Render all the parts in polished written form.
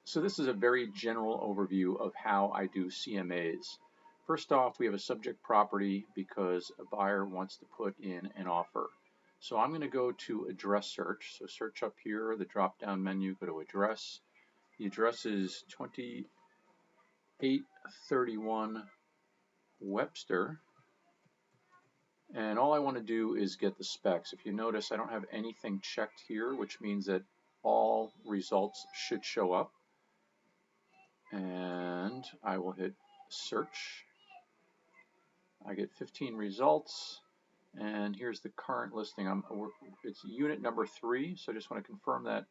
So this is a very general overview of how I do CMAs. First off, we have a subject property because a buyer wants to put in an offer. So I'm going to go to address search. So search up here, the drop-down menu, go to address. The address is 2831 Webster. And all I want to do is get the specs. If you notice, I don't have anything checked here, which means that all results should show up. And I will hit search. I get 15 results, and here's the current listing. It's unit number 3, so I just want to confirm that.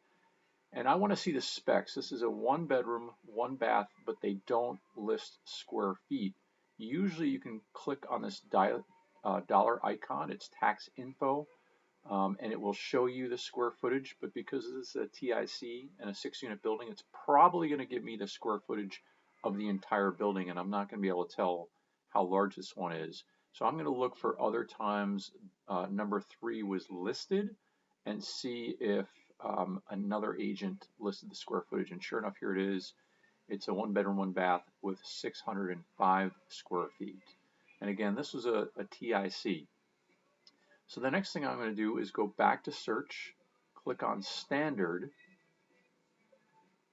And I want to see the specs. This is a 1-bedroom, 1-bath, but they don't list square feet. Usually you can click on this dollar icon. It's tax info, and it will show you the square footage. But because this is a TIC and a 6-unit building, it's probably going to give me the square footage of the entire building, and I'm not going to be able to tell how large this one is. So I'm going to look for other times number 3 was listed and see if another agent listed the square footage. And sure enough, here it is. It's a 1-bedroom, 1-bath with 605 square feet. And again, this was a TIC. So the next thing I'm going to do is go back to search, click on standard,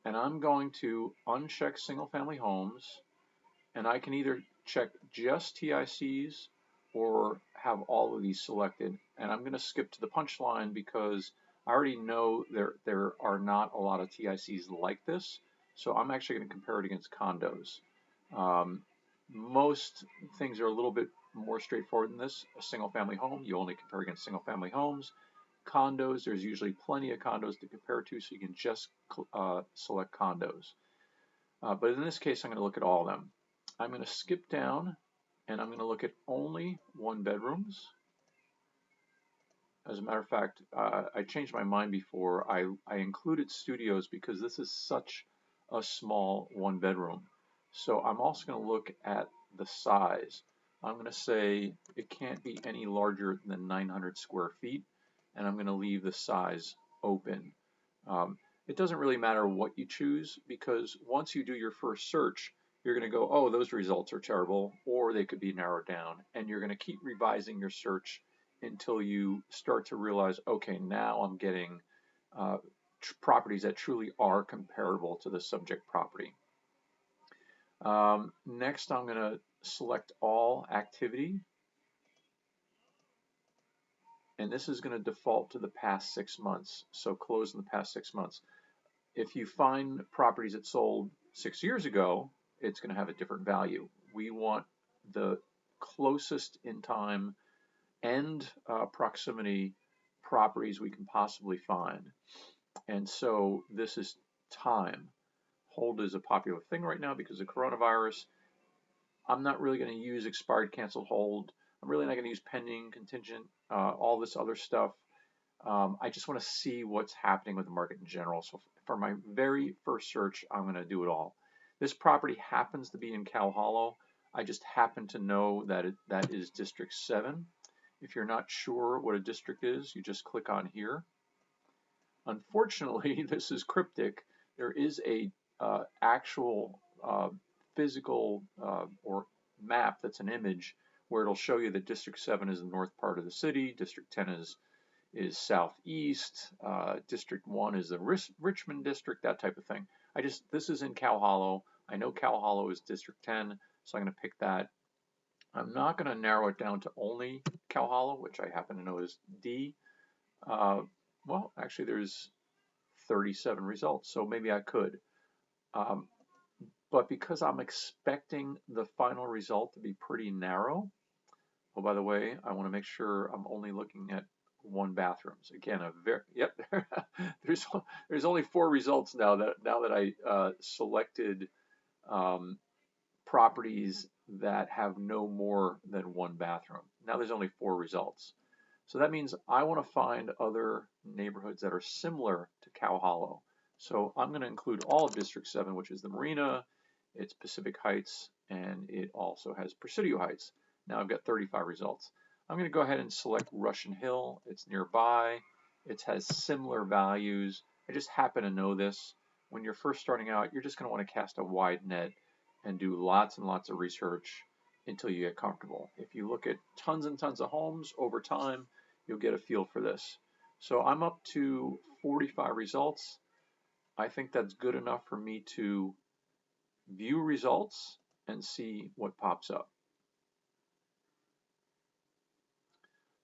and I'm going to uncheck single family homes, and I can either check just TICs or have all of these selected. And I'm going to skip to the punchline because I already know there are not a lot of TICs like this. So I'm actually going to compare it against condos. Most things are a little bit more straightforward than this. A single family home, you only compare against single family homes. Condos, there's usually plenty of condos to compare to, so you can just select condos. But in this case, I'm going to look at all of them. I'm going to skip down and I'm going to look at only 1-bedrooms. As a matter of fact, I changed my mind before. I included studios because this is such a small 1-bedroom. So I'm also going to look at the size. I'm going to say it can't be any larger than 900 square feet, and I'm going to leave the size open. It doesn't really matter what you choose because once you do your first search, you're going to go, oh, those results are terrible, or they could be narrowed down, and you're going to keep revising your search until you start to realize, okay, now I'm getting properties that truly are comparable to the subject property. Next, I'm going to select all activity, and this is going to default to the past 6 months, so close in the past 6 months. If you find properties that sold 6 years ago, it's going to have a different value. We want the closest in time and proximity properties we can possibly find. And so this is time. Hold is a popular thing right now because of coronavirus. I'm not really going to use expired, canceled, hold. I'm really not going to use pending, contingent, all this other stuff. I just want to see what's happening with the market in general. So for my very first search, I'm going to do it all. This property happens to be in Cow Hollow. I just happen to know that that is District 7. If you're not sure what a district is, you just click on here. Unfortunately, this is cryptic. There is a actual physical or map that's an image where it'll show you that District 7 is the north part of the city, District 10 is southeast, District 1 is the Richmond district, that type of thing. This is in Cow Hollow. I know Cow Hollow is District 10, so I'm going to pick that. I'm not going to narrow it down to only Cow Hollow, which I happen to know is D. Well, actually there's 37 results, so maybe I could. But because I'm expecting the final result to be pretty narrow, oh, by the way, I want to make sure I'm only looking at 1 bathrooms. Again, yep. there's only 4 results now that I selected properties that have no more than 1 bathroom. Now there's only 4 results. So that means I want to find other neighborhoods that are similar to Cow Hollow. So I'm going to include all of District 7, which is the Marina, it's Pacific Heights, and it also has Presidio Heights. Now I've got 35 results. I'm going to go ahead and select Russian Hill. It's nearby. It has similar values. I just happen to know this. when you're first starting out, you're just going to want to cast a wide net and do lots and lots of research until you get comfortable. If you look at tons and tons of homes over time, you'll get a feel for this. So I'm up to 45 results. I think that's good enough for me to view results and see what pops up.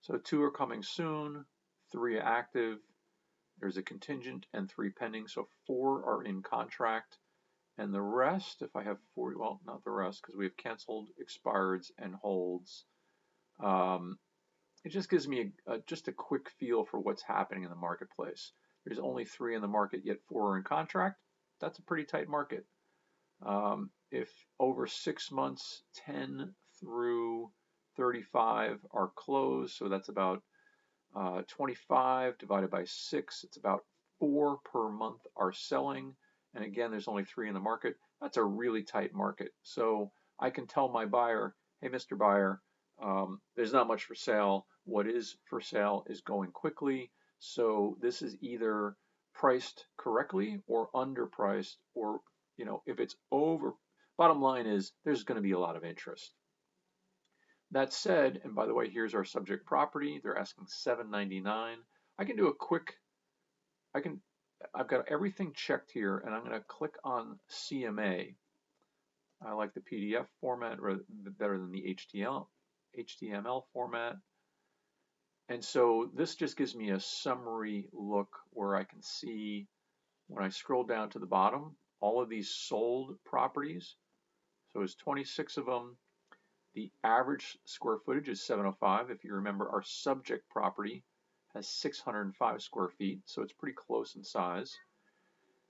So 2 are coming soon, 3 are active, there's a contingent and 3 pending, so 4 are in contract. And the rest, if I have 40, well, not the rest, because we have canceled, expireds, and holds. It just gives me just a quick feel for what's happening in the marketplace. There's only 3 in the market, yet 4 are in contract. That's a pretty tight market. If over 6 months, 10 through 35 are closed, so that's about 25 divided by 6, it's about 4 per month are selling. And again, there's only 3 in the market. That's a really tight market. So I can tell my buyer, hey, Mr. Buyer, there's not much for sale. What is for sale is going quickly. So this is either priced correctly or underpriced, or, you know, if it's over, bottom line is there's going to be a lot of interest. That said, and by the way, here's our subject property. They're asking $799. I can do a quick, I've got everything checked here, and I'm going to click on CMA. I like the PDF format better than the HTML format. And so this just gives me a summary look where I can see, when I scroll down to the bottom, all of these sold properties. So there's 26 of them. The average square footage is 705. If you remember, our subject property has 605 square feet, so it's pretty close in size.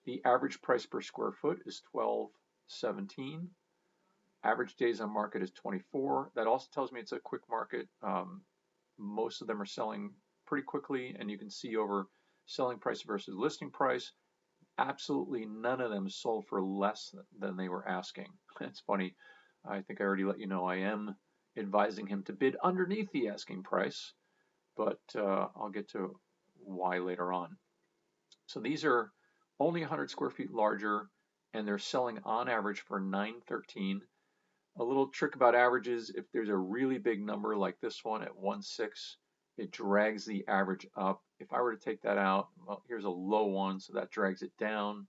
The average price per square foot is $12.17. Average days on market is 24. That also tells me it's a quick market. Most of them are selling pretty quickly, and you can see over selling price versus listing price, absolutely none of them sold for less than they were asking. It's funny. I think I already let you know I am advising him to bid underneath the asking price, but I'll get to why later on. So these are only 100 square feet larger, and they're selling on average for $913. A little trick about averages, if there's a really big number like this one at 1.6, it drags the average up. If I were to take that out, well, here's a low one, so that drags it down.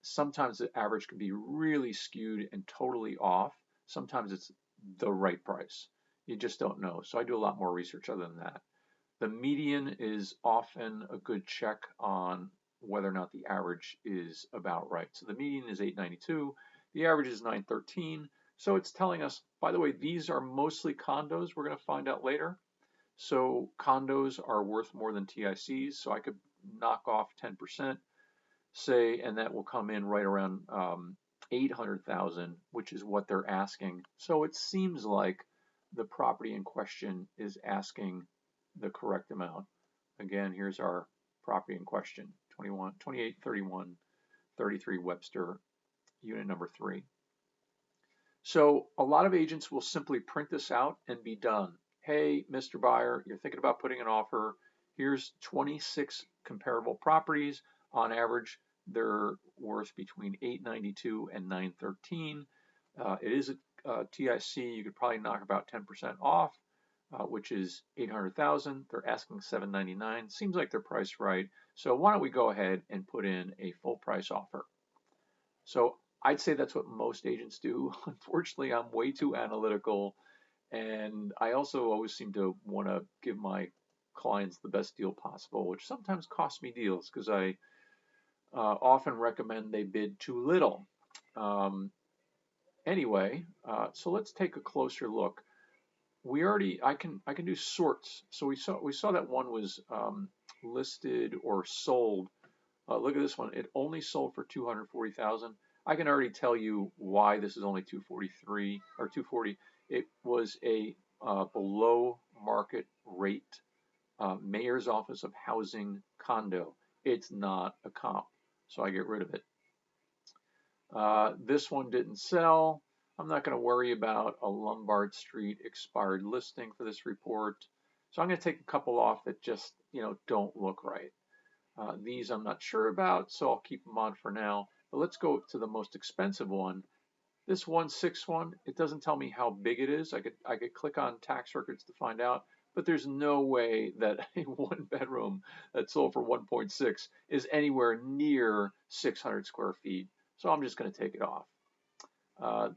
Sometimes the average can be really skewed and totally off. Sometimes it's the right price. You just don't know. So I do a lot more research other than that. The median is often a good check on whether or not the average is about right. So the median is 892. The average is 913. So it's telling us, by the way, these are mostly condos. We're going to find out later. So condos are worth more than TICs. So I could knock off 10%. Say, and that will come in right around 800,000, which is what they're asking. So it seems like the property in question is asking the correct amount. Again, here's our property in question, 2831 33 Webster, unit number 3. So a lot of agents will simply print this out and be done. Hey, Mr. Buyer, you're thinking about putting an offer. Here's 26 comparable properties. On average, they're worth between $892 and $913. It is a TIC. You could probably knock about 10% off, which is $800,000. They're asking $799. Seems like they're priced right. So why don't we go ahead and put in a full price offer? So I'd say that's what most agents do. Unfortunately, I'm way too analytical, and I also always seem to want to give my clients the best deal possible, which sometimes costs me deals because I often recommend they bid too little. Anyway, so let's take a closer look. I can do sorts. So we saw that one was listed or sold. Look at this one. It only sold for $240,000. I can already tell you why this is only 243 or 240. It was a below market rate Mayor's Office of Housing condo. It's not a comp, so I get rid of it. This one didn't sell. I'm not going to worry about a Lombard Street expired listing for this report. So I'm going to take a couple off that just, don't look right. These I'm not sure about, so I'll keep them on for now. But let's go to the most expensive one. This 161, it doesn't tell me how big it is. I could click on tax records to find out, but there's no way that a one bedroom that sold for 1.6 is anywhere near 600 square feet. So I'm just going to take it off. Uh,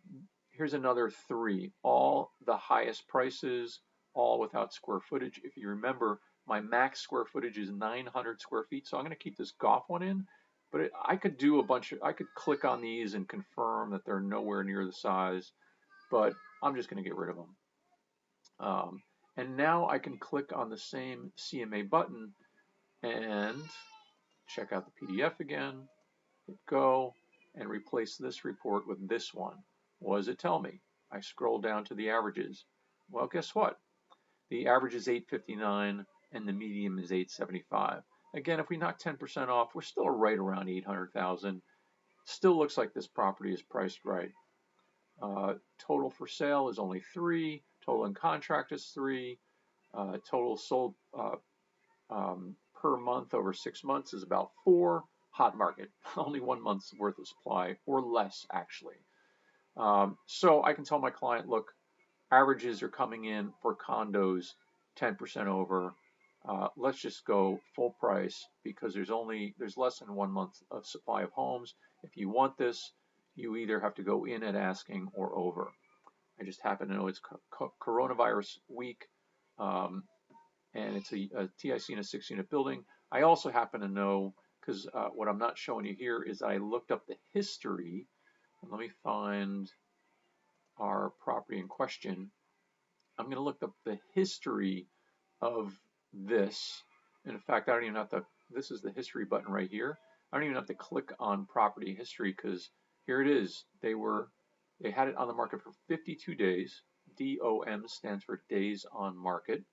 Here's another 3, all the highest prices, all without square footage. If you remember, my max square footage is 900 square feet, so I'm going to keep this golf one in. But I could do I could click on these and confirm that they're nowhere near the size, but I'm just going to get rid of them. And now I can click on the same CMA button and check out the PDF again, hit go, and replace this report with this one. What does it tell me? I scroll down to the averages. Well, guess what? The average is 859 and the median is 875. Again, if we knock 10% off, we're still right around 800,000. Still looks like this property is priced right. Total for sale is only 3. Total in contract is 3. Total sold per month over 6 months is about 4. Hot market, only 1 month's worth of supply or less actually. So I can tell my client, look, averages are coming in for condos 10% over. Let's just go full price because there's less than 1 month of supply of homes. If you want this, you either have to go in at asking or over. I just happen to know it's coronavirus week, and it's a TIC in a 6-unit building. I also happen to know, because what I'm not showing you here is I looked up the history. And let me find our property in question. I'm going to look up the history of this. And in fact, I don't even have to, this is the history button right here. I don't even have to click on property history because here it is. They had it on the market for 52 days. DOM stands for days on market.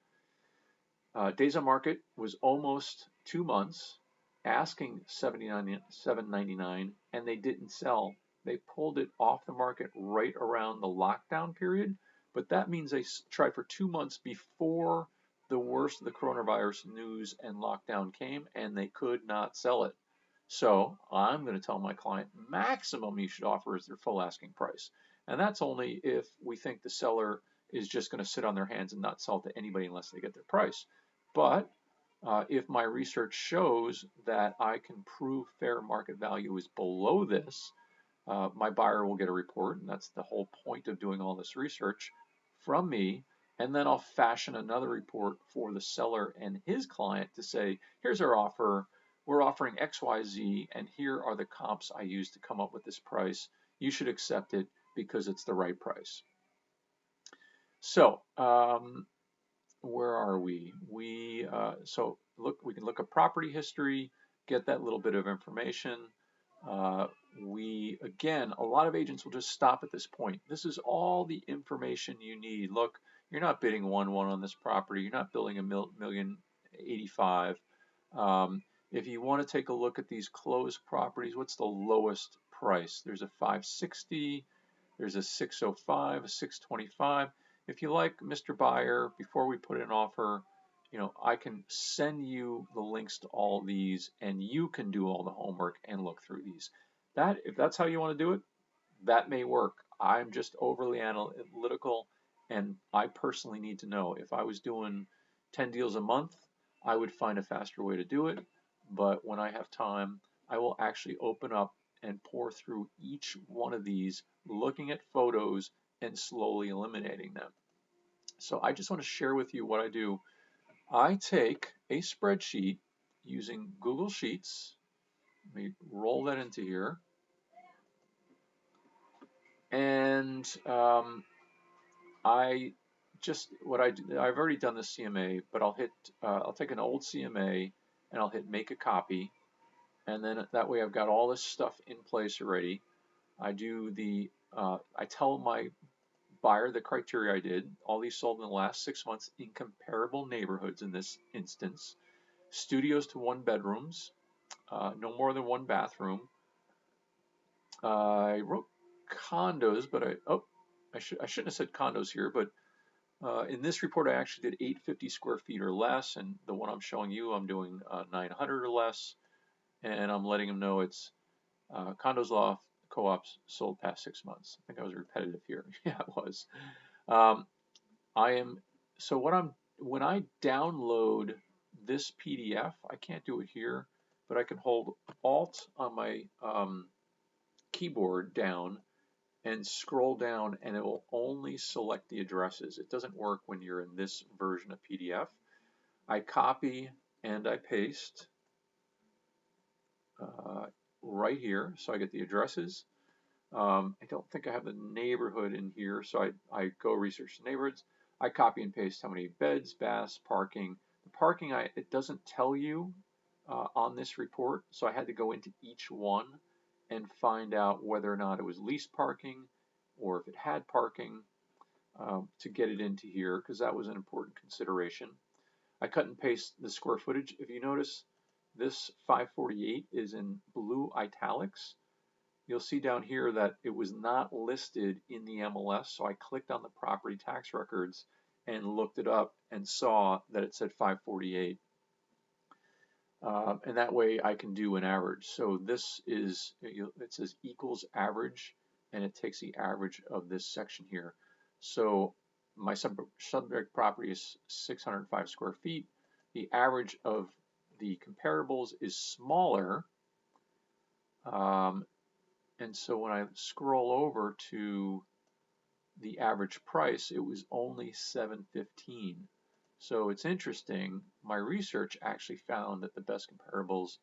Days on market was almost 2 months, asking $799, and they didn't sell. They pulled it off the market right around the lockdown period, but that means they tried for 2 months before the worst of the coronavirus news and lockdown came, and they could not sell it. So I'm going to tell my client maximum you should offer is their full asking price. And that's only if we think the seller is just going to sit on their hands and not sell to anybody unless they get their price. But if my research shows that I can prove fair market value is below this, my buyer will get a report, and that's the whole point of doing all this research from me. And then I'll fashion another report for the seller and his client to say, here's our offer. We're offering XYZ, and here are the comps I used to come up with this price. You should accept it because it's the right price. So, where are we? So look, we can look at property history, get that little bit of information. Again, a lot of agents will just stop at this point. This is all the information you need. Look, you're not bidding 1-1 on this property. You're not building $1,085,000. If you want to take a look at these closed properties, what's the lowest price? There's a 560, there's a 605, a 625. If you like, Mr. Buyer, before we put an offer, I can send you the links to all these, and you can do all the homework and look through these. If that's how you want to do it, that may work. I'm just overly analytical, and I personally need to know. If I was doing 10 deals a month, I would find a faster way to do it. But when I have time, I will actually open up and pour through each one of these, looking at photos and slowly eliminating them. So I just want to share with you what I do. I take a spreadsheet using Google Sheets. Let me roll that into here. And I've already done the CMA, but I'll take an old CMA and I'll hit make a copy. And then that way I've got all this stuff in place already. I tell my buyer the criteria I did. All these sold in the last 6 months in comparable neighborhoods in this instance. Studios to 1 bedrooms, no more than 1 bathroom. I wrote condos, but I shouldn't have said condos here, but In this report, I actually did 850 square feet or less, and the one I'm showing you, I'm doing 900 or less, and I'm letting them know it's condos, loft, co-ops sold past 6 months. I think I was repetitive here. Yeah, it was. So when I download this PDF, I can't do it here, but I can hold Alt on my keyboard down and scroll down, and it will only select the addresses. It doesn't work when you're in this version of PDF. I copy and I paste right here, so I get the addresses. I don't think I have the neighborhood in here, so I go research the neighborhoods. I copy and paste how many beds, baths, parking. The parking, it doesn't tell you on this report, so I had to go into each one and find out whether or not it was leased parking or if it had parking to get it into here, because that was an important consideration. I cut and paste the square footage. If you notice, this 548 is in blue italics. You'll see down here that it was not listed in the MLS, so I clicked on the property tax records and looked it up and saw that it said 548. And that way I can do an average. So this is, it says equals average, and it takes the average of this section here. So my subject property is 605 square feet. The average of the comparables is smaller. And so when I scroll over to the average price, it was only $715. So it's interesting. My research actually found that the best comparables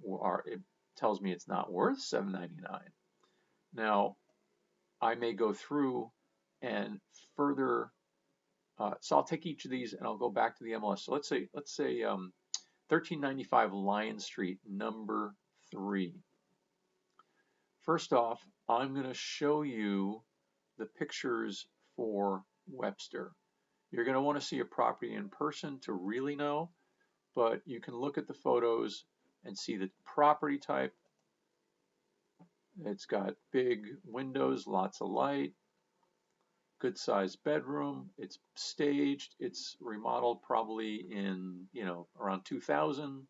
are, it tells me it's not worth $799. Now, I may go through and further, so I'll take each of these and I'll go back to the MLS. So let's say 1395 Lion Street, number 3. First off, I'm going to show you the pictures for Webster. You're going to want to see a property in person to really know, but you can look at the photos and see the property type. It's got big windows, lots of light, good sized bedroom. It's staged. It's remodeled probably in, around 2000.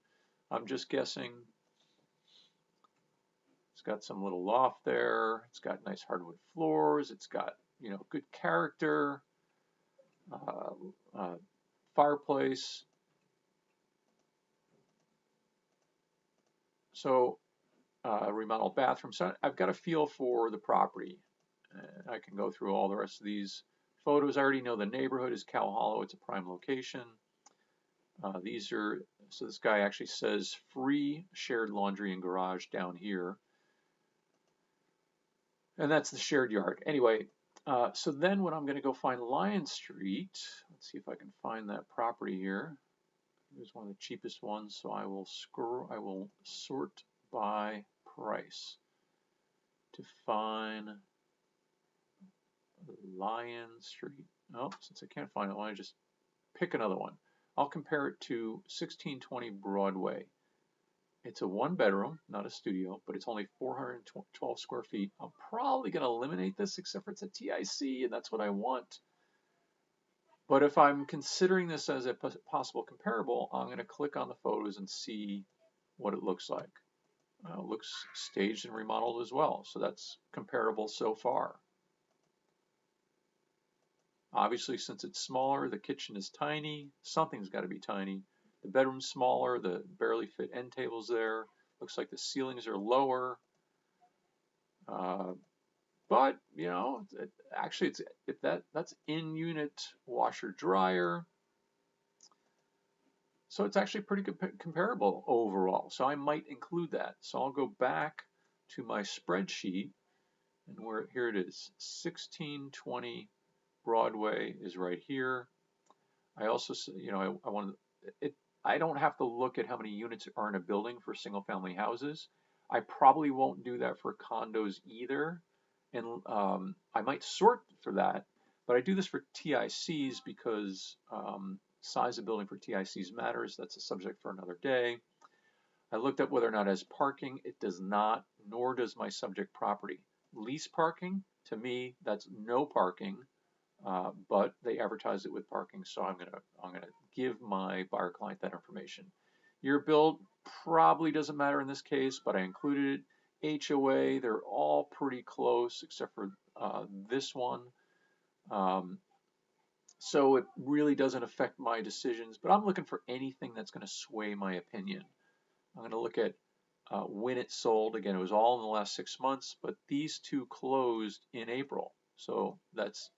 I'm just guessing. It's got some little loft there. It's got nice hardwood floors. It's got, good character, fireplace. So remodeled bathroom. So I've got a feel for the property. I can go through all the rest of these photos. I already know the neighborhood is Cow Hollow. It's a prime location. So this guy actually says free shared laundry and garage down here. And that's the shared yard. Anyway, so then when I'm going to go find Lion Street, let's see if I can find that property here. Here's one of the cheapest ones, so I will sort by price to find Lion Street. Oh, since I can't find it, why don't I just pick another one? I'll compare it to 1620 Broadway. It's a 1-bedroom, not a studio, but it's only 412 square feet. I'm probably going to eliminate this, except for it's a TIC, and that's what I want. But if I'm considering this as a possible comparable, I'm going to click on the photos and see what it looks like. It looks staged and remodeled as well, so that's comparable so far. Obviously, since it's smaller, the kitchen is tiny. Something's got to be tiny. The bedroom's smaller. The barely fit end tables there. Looks like the ceilings are lower. But actually, that's in-unit washer dryer. So it's actually pretty comparable overall. So I might include that. So I'll go back to my spreadsheet, and here it is. 1620 Broadway is right here. I also, I don't have to look at how many units are in a building for single-family houses. I probably won't do that for condos either, and I might sort for that. But I do this for TICs because size of building for TICs matters. That's a subject for another day. I looked up whether or not it has parking. It does not, nor does my subject property. Lease parking, to me, that's no parking. but they advertise it with parking, so I'm gonna give my buyer client that information. Year built probably doesn't matter in this case, but I included it. HOA, they're all pretty close except for this one. So it really doesn't affect my decisions, but I'm looking for anything that's going to sway my opinion. I'm going to look at when it sold. Again, it was all in the last 6 months, but these two closed in April. So that's,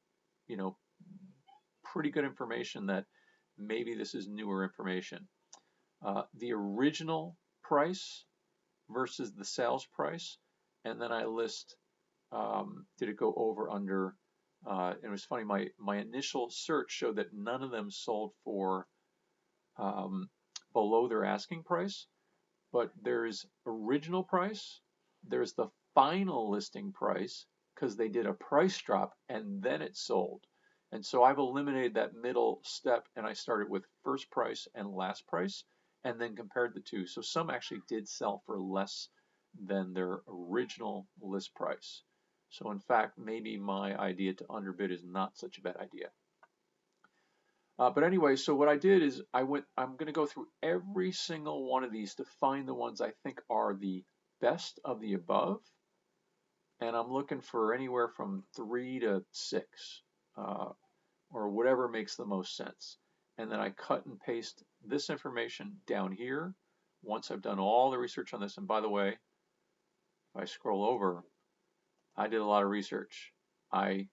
you know, pretty good information that maybe this is newer information. The original price versus the sales price, and then I list, did it go over, under, it was funny, my initial search showed that none of them sold for below their asking price, but there's original price, there's the final listing price, because they did a price drop and then it sold. And so I've eliminated that middle step, and I started with first price and last price and then compared the two. So some actually did sell for less than their original list price. So in fact, maybe my idea to underbid is not such a bad idea. But anyway, so what I did is I'm going to go through every single one of these to find the ones I think are the best of the above. And I'm looking for anywhere from 3 to 6, or whatever makes the most sense. And then I cut and paste this information down here once I've done all the research on this. And by the way, if I scroll over, I did a lot of research. I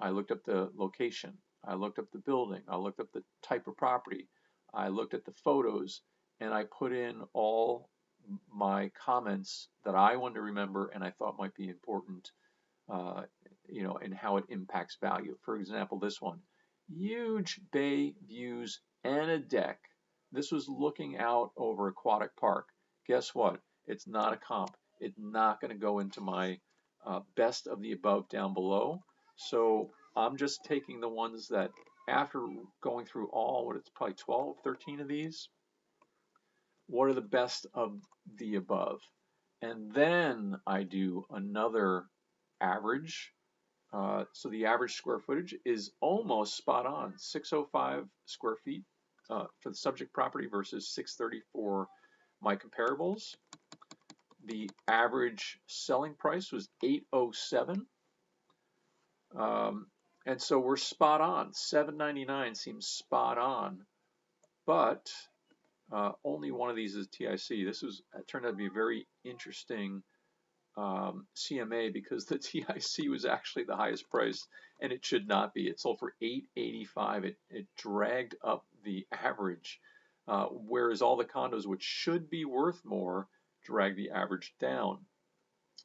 looked up the location. I looked up the building. I looked up the type of property. I looked at the photos, and I put in all my comments that I wanted to remember and I thought might be important, and how it impacts value. For example, this one, huge bay views and a deck. This was looking out over Aquatic Park. Guess what? It's not a comp. It's not going to go into my best of the above down below. So I'm just taking the ones that, after going through all, it's probably 12, 13 of these, what are the best of the above? And then I do another average. So the average square footage is almost spot on, 605 square feet for the subject property versus 630 for my comparables. The average selling price was 807. And so we're spot on. $799 seems spot on, but only one of these is TIC. This turned out to be a very interesting CMA, because the TIC was actually the highest price, and it should not be. It sold for $885. It dragged up the average, whereas all the condos, which should be worth more, drag the average down.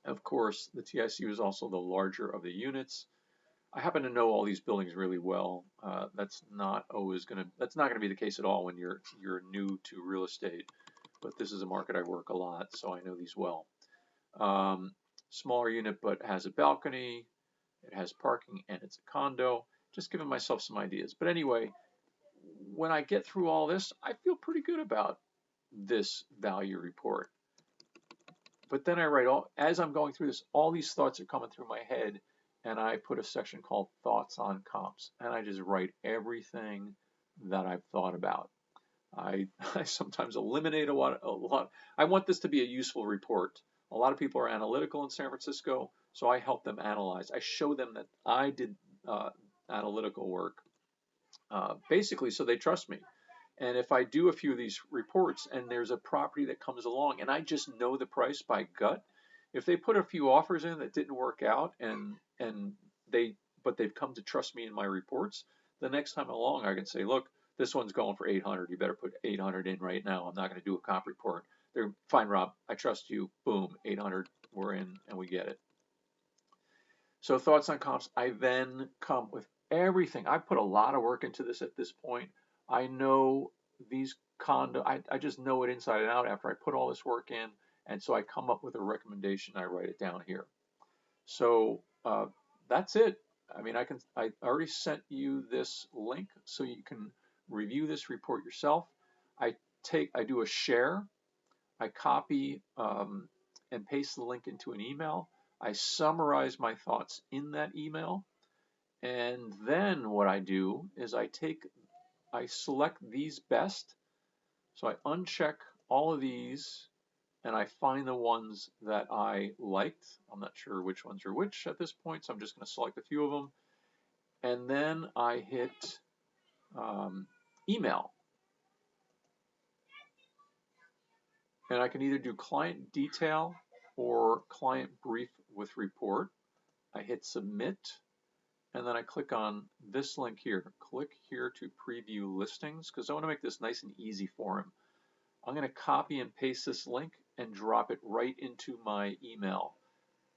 Of course, the TIC was also the larger of the units. I happen to know all these buildings really well. That's not gonna be the case at all when you're new to real estate. But this is a market I work a lot, so I know these well. Smaller unit, but has a balcony. It has parking, and it's a condo. Just giving myself some ideas. But anyway, when I get through all this, I feel pretty good about this value report. But then I write, as I'm going through this, all these thoughts are coming through my head, and I put a section called Thoughts on Comps, and I just write everything that I've thought about. I sometimes eliminate a lot. I want this to be a useful report. A lot of people are analytical in San Francisco, so I help them analyze. I show them that I did analytical work, basically so they trust me. And if I do a few of these reports and there's a property that comes along and I just know the price by gut, if they put a few offers in that didn't work out but they've come to trust me in my reports, the next time along I can say, look, this one's going for 800. You better put 800 in right now. I'm not going to do a comp report. They're fine, Rob. I trust you. Boom, 800. We're in, and we get it. So thoughts on comps. I then come with everything. I put a lot of work into this at this point. I know these I just know it inside and out after I put all this work in, and so I come up with a recommendation. I write it down here. So that's it. I mean, I already sent you this link so you can review this report yourself. I do a share. I copy and paste the link into an email. I summarize my thoughts in that email, And then what I do is I select these best. So I uncheck all of these and I find the ones that I liked. I'm not sure which ones are which at this point, so I'm just going to select a few of them. And then I hit email. And I can either do client detail or client brief with report. I hit submit, and then I click on this link here. Click here to preview listings, because I want to make this nice and easy for him. I'm going to copy and paste this link and drop it right into my email.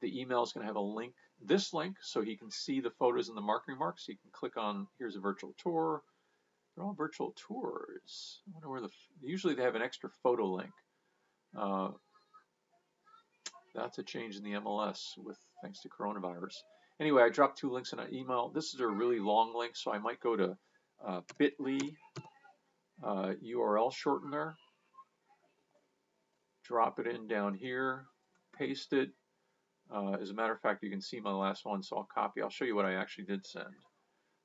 The email is going to have a link, this link, so he can see the photos and the marketing marks. He can click on, here's a virtual tour. They're all virtual tours. I wonder where usually they have an extra photo link. That's a change in the MLS thanks to coronavirus. Anyway, I dropped 2 links in an email. This is a really long link, so I might go to bit.ly URL shortener, drop it in down here, paste it. As a matter of fact, you can see my last one, so I'll copy. I'll show you what I actually did send.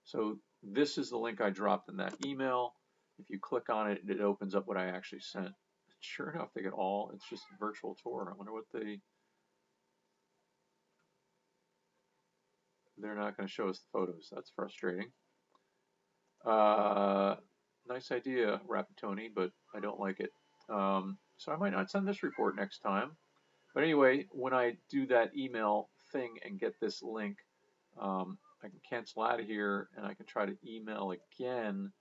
So this is the link I dropped in that email. If you click on it, it opens up what I actually sent. Sure enough, they get all, it's just virtual tour. I wonder what they're not going to show us the photos. That's frustrating. Nice idea, Rapatoni, but I don't like it. So I might not send this report next time. But anyway, when I do that email thing and get this link, I can cancel out of here and I can try to email again.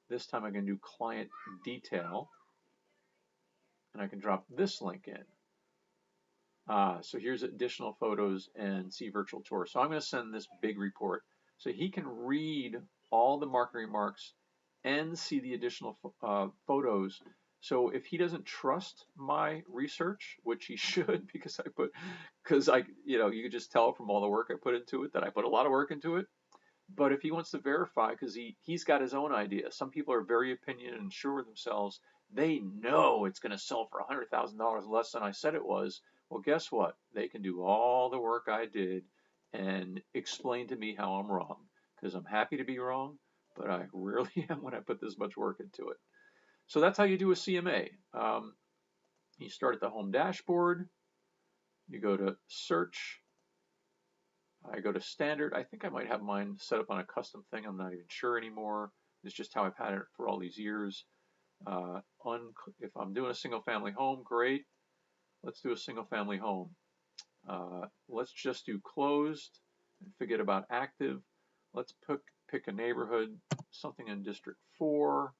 This time I can do client detail and I can drop this link in. So here's additional photos and see virtual tour. So I'm going to send this big report so he can read all the marketing remarks and see the additional photos. So if he doesn't trust my research, which he should, because you could just tell from all the work I put into it that I put a lot of work into it. But if he wants to verify, because he's got his own idea. Some people are very opinionated and sure of themselves. They know it's going to sell for $100,000 less than I said it was. Well, guess what? They can do all the work I did and explain to me how I'm wrong, because I'm happy to be wrong, but I rarely am when I put this much work into it. So that's how you do a CMA. You start at the home dashboard. You go to search. I go to standard. I think I might have mine set up on a custom thing. I'm not even sure anymore. It's just how I've had it for all these years. If I'm doing a single family home, great. Let's do a single family home. Let's just do closed and forget about active. Let's pick a neighborhood, something in District 4.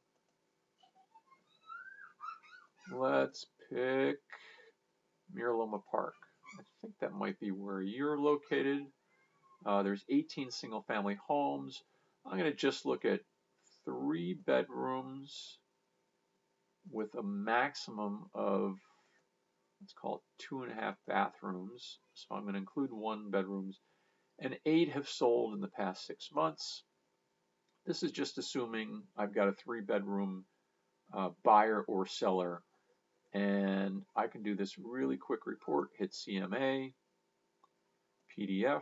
Let's pick Miraloma Park. I think that might be where you're located. There's 18 single family homes. I'm going to just look at 3 bedrooms with a maximum of, let's call it 2.5 bathrooms. So I'm going to include 1 bedrooms, and 8 have sold in the past 6 months. This is just assuming I've got a 3-bedroom buyer or seller, and I can do this really quick report, hit CMA, PDF.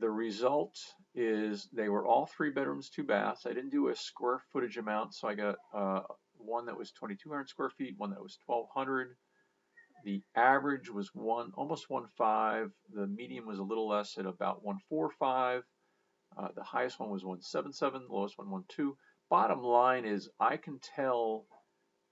The result is they were all 3 bedrooms, 2 baths. I didn't do a square footage amount, so I got one that was 2,200 square feet, one that was 1,200. The average was almost 1.5. The median was a little less at about 1.45. The highest one was 1.77. The lowest one 1.2. Bottom line is I can tell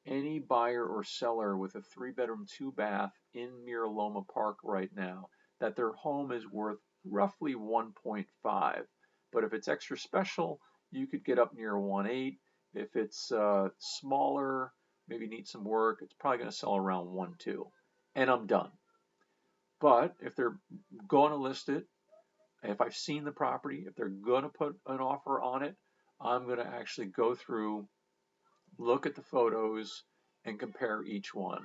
any buyer or seller with a 3-bedroom, 2-bath in Miraloma Park right now that their home is worth roughly 1.5. But if it's extra special, you could get up near 1.8. If it's smaller, maybe needs some work, it's probably going to sell around 1.2. And I'm done. But if they're going to list it, if I've seen the property, if they're going to put an offer on it, I'm going to actually go through, look at the photos, and compare each one.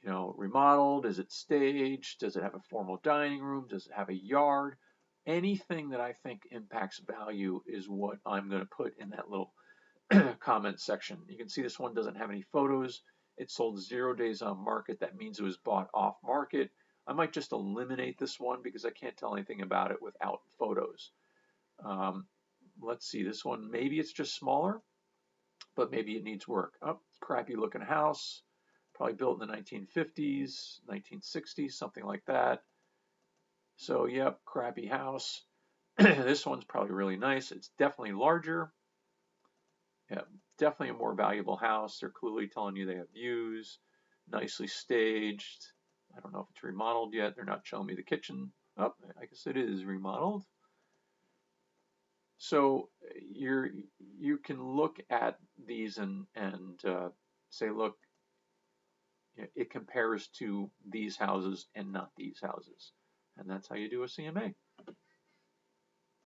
You know, remodeled, is it staged, does it have a formal dining room, does it have a yard? Anything that I think impacts value is what I'm going to put in that little comment section. You can see this one doesn't have any photos. It sold 0 days on market. That means it was bought off market. I might just eliminate this one because I can't tell anything about it without photos. Let's see, this one, maybe it's just smaller, but maybe it needs work. Oh, crappy looking house, probably built in the 1950s, 1960s, something like that. So, yep, crappy house. This one's probably really nice. It's definitely larger. Yeah, definitely a more valuable house. They're clearly telling you they have views, nicely staged. I don't know if it's remodeled yet. They're not showing me the kitchen. Oh, I guess it is remodeled. So you can look at these and say, look, it compares to these houses and not these houses. And that's how you do a CMA.